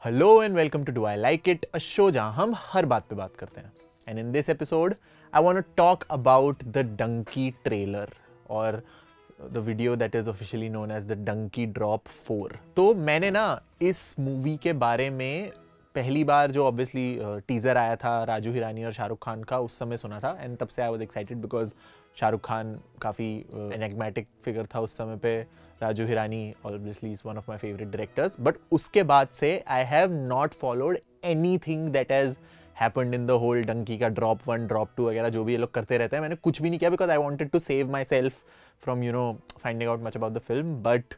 Hello and welcome to Do I Like It, a show जहाँ हम हर बात पे बात करते हैं. And in this episode, I want to talk about the Donkey trailer or the video that is officially known as the Donkey Drop 4. तो मैंने ना इस मूवी के बारे में पहली बार जो ऑब्वियसली टीज़र आया था राजू हिरानी और शाहरुख खान का उस समय सुना था एंड तब से I was excited because Shahrukh Khan काफ़ी एनेग्मेटिक फिगर था उस समय पे. Raju Hirani obviously is one of my favourite directors. But उसके बाद से I have not followed anything that has happened in the whole Dunki का ड्रॉप 1 ड्रॉप 2 वगैरह जो भी ये लोग करते रहते हैं. मैंने कुछ भी नहीं किया because I wanted to save myself from finding out much about the film. But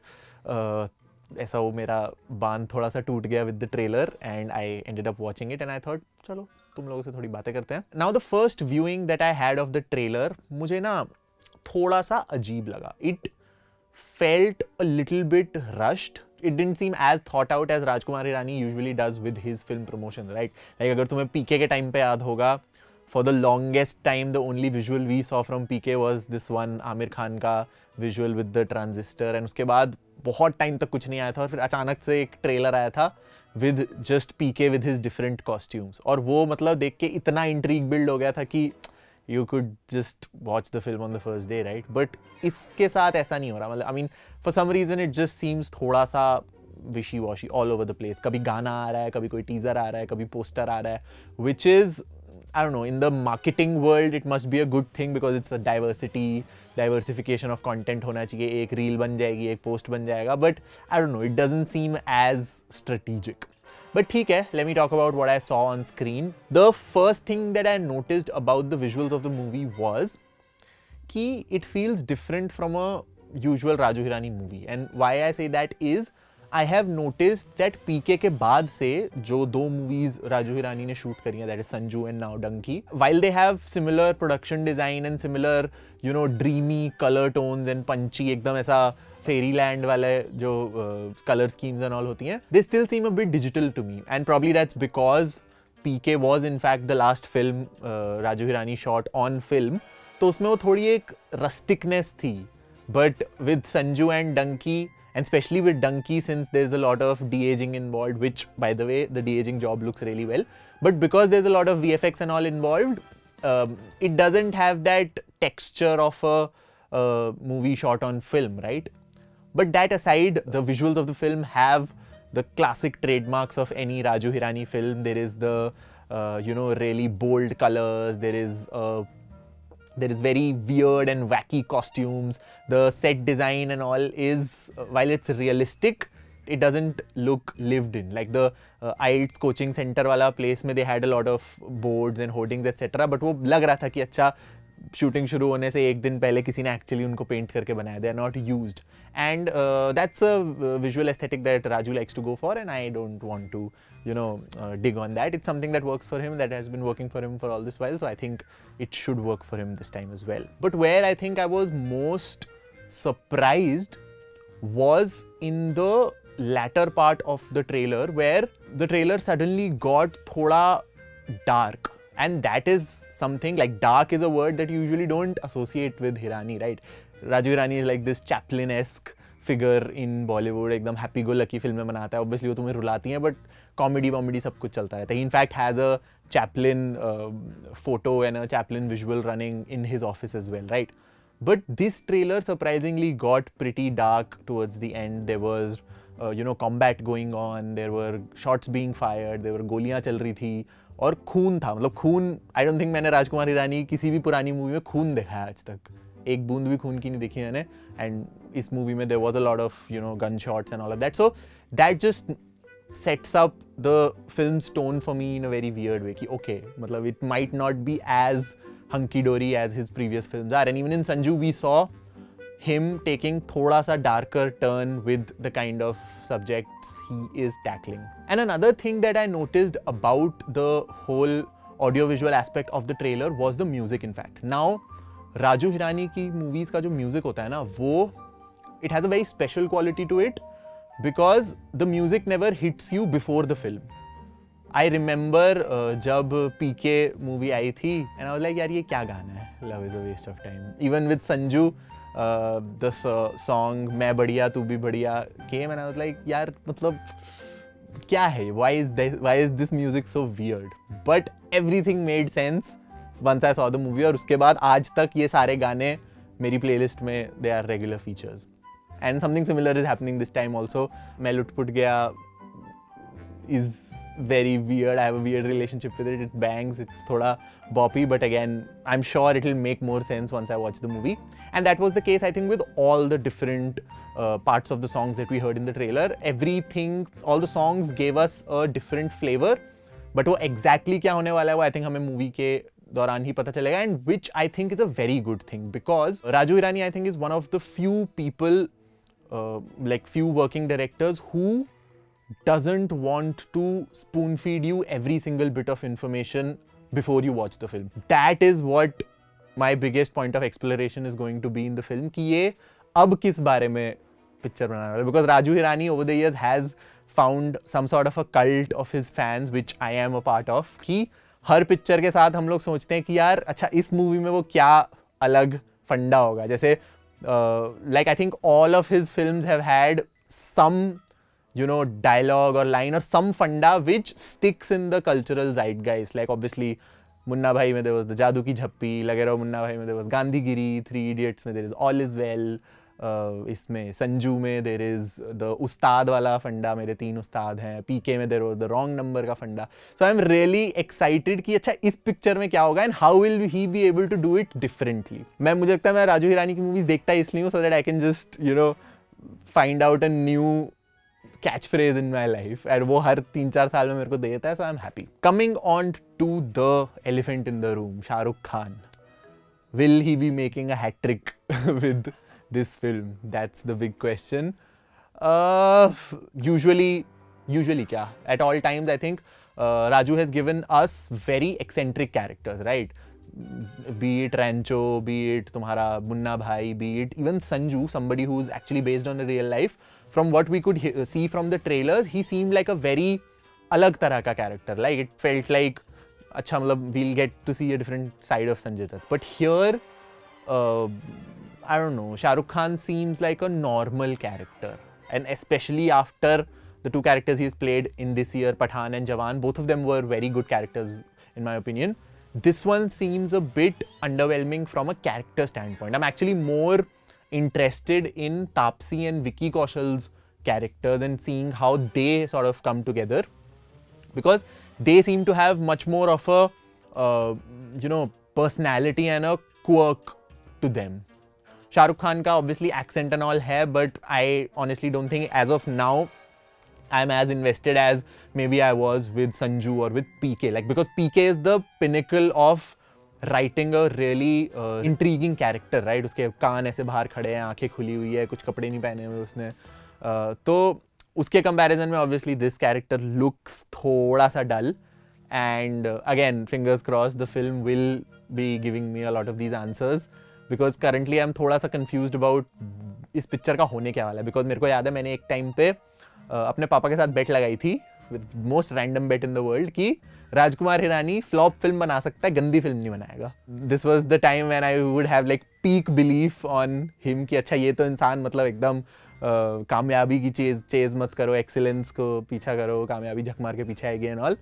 ऐसा वो मेरा बांध थोड़ा सा टूट गया with the trailer and I ended up watching it and I thought चलो तुम लोगों से थोड़ी बातें करते हैं. Now the first viewing that I had of the trailer मुझे ना थोड़ा सा अजीब लगा. It felt a little bit rushed. It didn't seem as thought out as Rajkumar Hirani usually does with his film promotions, right? Like अगर तुम्हें PK के time पे याद होगा, for the longest time the only visual we saw from PK was this one Aamir Khan का visual with the transistor and उसके बाद बहुत टाइम तक कुछ नहीं आया था और फिर अचानक से एक ट्रेलर आया था with just PK with his different costumes और वो मतलब देख के इतना intrigue build हो गया था कि you could just watch the film on the first day, right? But इसके साथ ऐसा नहीं हो रहा. मतलब I mean, for some reason it just seems थोड़ा सा wishy-washy all over the place. कभी गाना आ रहा है, कभी कोई teaser आ रहा है, कभी poster आ रहा है, which is, I don't know, in the marketing world it must be a good thing because it's a diversification of content होना चाहिए. एक reel बन जाएगी, एक post बन जाएगा. But I don't know, it doesn't seem as strategic. But ठीक है, let me talk about what I saw on screen. The first thing that I noticed about the visuals of the movie was कि it feels different from a usual Raju Hirani movie. And why I say that is, I have noticed that PK के बाद से जो दो movies Raju Hirani ने shoot करी हैं, that is Sanju and now Donkey, while they have similar production design and similar, dreamy color tones and punchy एकदम ऐसा फेरीलैंड वाले जो कलर स्कीम्स एंड ऑल होती हैं, they still seem a bit digital to me and probably that's because PK was in fact the last film Raju Hirani shot on film. तो उसमें वो थोड़ी एक रस्टिकनेस थी. But with Sanju and Dunki and especially with Donkey, since there's a lot of de-aging involved, which by the way the de-aging job looks really well, but because there's a lot of VFX and all involved, it doesn't have that texture of a movie shot on film, right? But that aside, the visuals of the film have the classic trademarks of any Raju Hirani film. There is the really bold colors. There is very weird and wacky costumes. The set design and all is, while it's realistic, it doesn't look lived in. Like the IELTS coaching center wala place में they had a lot of boards and hoardings etc. But वो लग रहा था कि अच्छा shooting शुरू होने से एक दिन पहले किसी ने एक्चुअली उनको पेंट करके बनाया. They are not used and that's a visual aesthetic that Raju likes to go for and I don't want to dig on that. It's something that works for him, that has been working for him for all this while, so I think it should work for him this time as well. But where I think I was most surprised was in the latter part of the trailer, where the trailer suddenly got thoda dark, and that is something like dark is a word that you usually don't associate with Hirani, right? Raju Hirani is like this Chaplin-esque figure in Bollywood, एकदम happy go lucky फिल्में बनाता है. Obviously वो तुम्हें रुलाती हैं, but comedy सब कुछ चलता रहता है. He in fact has a Chaplin photo and a Chaplin visual running in his office as well, right? But this trailer surprisingly got pretty dark towards the end. There was combat going on, there were shots being fired, there were गोलियां चल रही थी और खून था. मतलब खून, I don't think मैंने राजकुमार हिरानी किसी भी पुरानी मूवी में खून देखा है आज तक. एक बूंद भी खून की नहीं देखी मैंने. एंड इस मूवी में there was a lot of gun shots and all of that. So that just sets up the film's tone for me in a very weird way. कि okay, मतलब it might not be as hunky-dory as his previous films are. And even in Sanju we saw him taking thoda sa darker turn with the kind of subjects he is tackling. And another thing that I noticed about the whole audio-visual aspect of the trailer was the music in fact. Now, Raju Hirani की movies का जो music होता है ना, वो it has a very special quality to it because the music never hits you before the film. I remember जब PK movie आई थी and I was like यार ये क्या गाना है, love is a waste of time. Even with Sanju, the song मैं बढ़िया तू भी बढ़िया came and I was like यार मतलब क्या है, why is this music so weird? But everything made sense once I saw the movie, और उसके बाद आज तक ये सारे गाने मेरी playlist में they are regular features. And something similar is happening this time also. मैं लुट-पुट गया is very weird. I have a weird relationship with it. It bangs. It's thoda boppy, but again, I'm sure it will make more sense once I watch the movie. And that was the case, I think, with all the different parts of the songs that we heard in the trailer. Everything, all the songs gave us a different flavor. But वो exactly क्या होने वाला है वो I think हमें movie के दौरान ही पता चलेगा. And which I think is a very good thing, because Raju Hirani I think is one of the few people, like few working directors who doesn't want to spoon feed you every single bit of information before you watch the film. That is what my biggest point of exploration is going to be in the film, कि ये अब किस बारे में picture बनाने वाला है. Because Raju Hirani over the years has found some sort of a cult of his fans, which I am a part of, कि हर पिक्चर के साथ हम लोग सोचते हैं कि यार अच्छा इस मूवी में वो क्या अलग फंडा होगा. जैसे like I think all of his films have had some, you know, dialogue or line or some funda which sticks in the cultural zeitgeist. Like obviously Munna Bhai mein there was the Jadoo Ki Jhappi, Lage Raho Munna Bhai mein there was Gandhigiri, Three Idiots mein there is All Is Well, इसमें संजू में there is the उस्ताद वाला फंडा, मेरे 3 उस्ताद हैं. पीके में there was the wrong number का फंडा. So I'm really excited कि अच्छा इस पिक्चर में क्या होगा and how will he be able to do it differently. मुझे लगता है मैं राजू हिरानी की मूवीज देखता इसलिए हूँ so that I can just, you know, find out a new catchphrase in my life, and वो हर 3-4 साल में मेरे को देता है, so I'm happy. Coming on to the elephant in the room, Shah Rukh Khan. Will he be making a hat trick with this film? That's the big question. Usually क्या? At all times, I think Raju has given us very eccentric characters, right? Be it Rancho, be it तुम्हारा Munna Bhai, be it even Sanju, somebody who's actually based on a real life. From what we could see from the trailers, he seemed like a very अलग तरह का character. Like it felt like अच्छा मतलब we'll get to see a different side of Sanjay Dutt. But here, I don't know, Shah Rukh Khan seems like a normal character, and especially after the 2 characters he's played in this year, Pathaan and Jawan, both of them were very good characters in my opinion. This one seems a bit underwhelming from a character standpoint. I'm actually more interested in Taapsee and Vicky Kaushal's characters and seeing how they sort of come together, because they seem to have much more of a you know, personality and a quirk to them. Shah Rukh Khan ka obviously accent and all hai, but I honestly don't think as of now I'm as invested as maybe I was with Sanju or with PK. Like, because PK is the pinnacle of writing a really intriguing character, right? उसके कान ऐसे बाहर खड़े हैं, आंखें खुली हुई है, कुछ कपड़े नहीं पहने हुए उसने. तो उसके comparison में obviously this character looks थोड़ा सा dull. And again, fingers crossed, the film will be giving me a lot of these answers, because currently I'm थोड़ा सा confused about इस पिक्चर का होने क्या वाला है. Because मेरे को याद है मैंने एक टाइम पे अपने पापा के साथ बेट लगाई थी, most random bet in the world, कि राजकुमार हिरानी फ्लॉप फिल्म बना सकता है, गंदी फिल्म नहीं बनाएगा. This was the time when I would have like peak belief on him कि अच्छा ये तो इंसान मतलब एकदम कामयाबी की चेज मत करो, एक्सीलेंस को पीछा करो, कामयाबी झक मार के पीछे आएगी and all.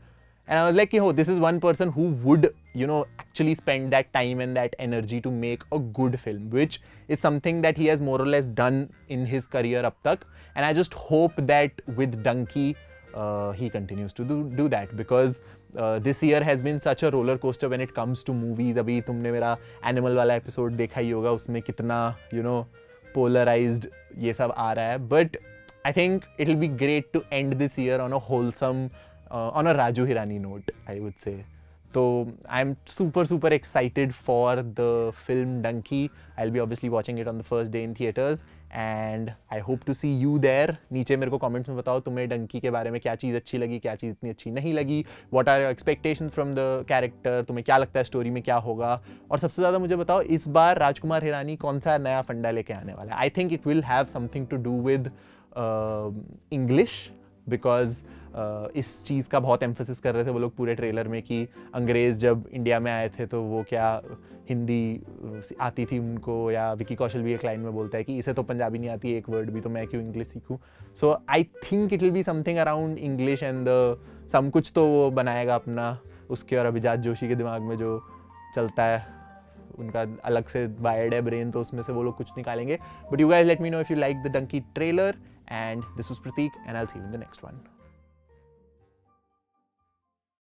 And I was like, oh, this is one person who would, you know, actually spend that time and that energy to make a good film, which is something that he has more or less done in his career up tak. And I just hope that with Dunki, he continues to do that, because this year has been such a roller coaster when it comes to movies. Abhi tumne mera Animal wala episode dekha hi hoga, usme kitna, you know, polarized ye sab aa raha hai. But I think it'll be great to end this year on a wholesome, on a Raju Hirani note, I would say. So I'm super excited for the film Dunki. I'll be obviously watching it on the first day in theaters, and I hope to see you there. नीचे मेरे को comments में बताओ तुम्हें Dunki के बारे में क्या चीज़ अच्छी लगी, क्या चीज़ इतनी अच्छी नहीं लगी. What are your expectations from the character? तुम्हें क्या लगता है स्टोरी में क्या होगा? और सबसे ज़्यादा मुझे बताओ इस बार राजकुमार हिरानी कौन सा नया फंडा लेके आने वाला है. I think it will have something to do with English, because इस चीज़ का बहुत एम्फेसिस कर रहे थे वो लोग पूरे ट्रेलर में कि अंग्रेज़ जब इंडिया में आए थे तो वो क्या हिंदी आती थी उनको, या विकी कौशल भी एक लाइन में बोलता है कि इसे तो पंजाबी नहीं आती एक वर्ड भी, तो मैं क्यों इंग्लिश सीखूं। So I think it will be something around English and the some कुछ तो वो बनाएगा अपना उसके, और अभिजात जोशी के दिमाग में जो चलता है उनका अलग से वायर्ड है ब्रेन, तो उसमें से वो लोग कुछ निकालेंगे। But you guys let me know if you like the Dunki trailer, and this was Prateek and I will see you in the next one.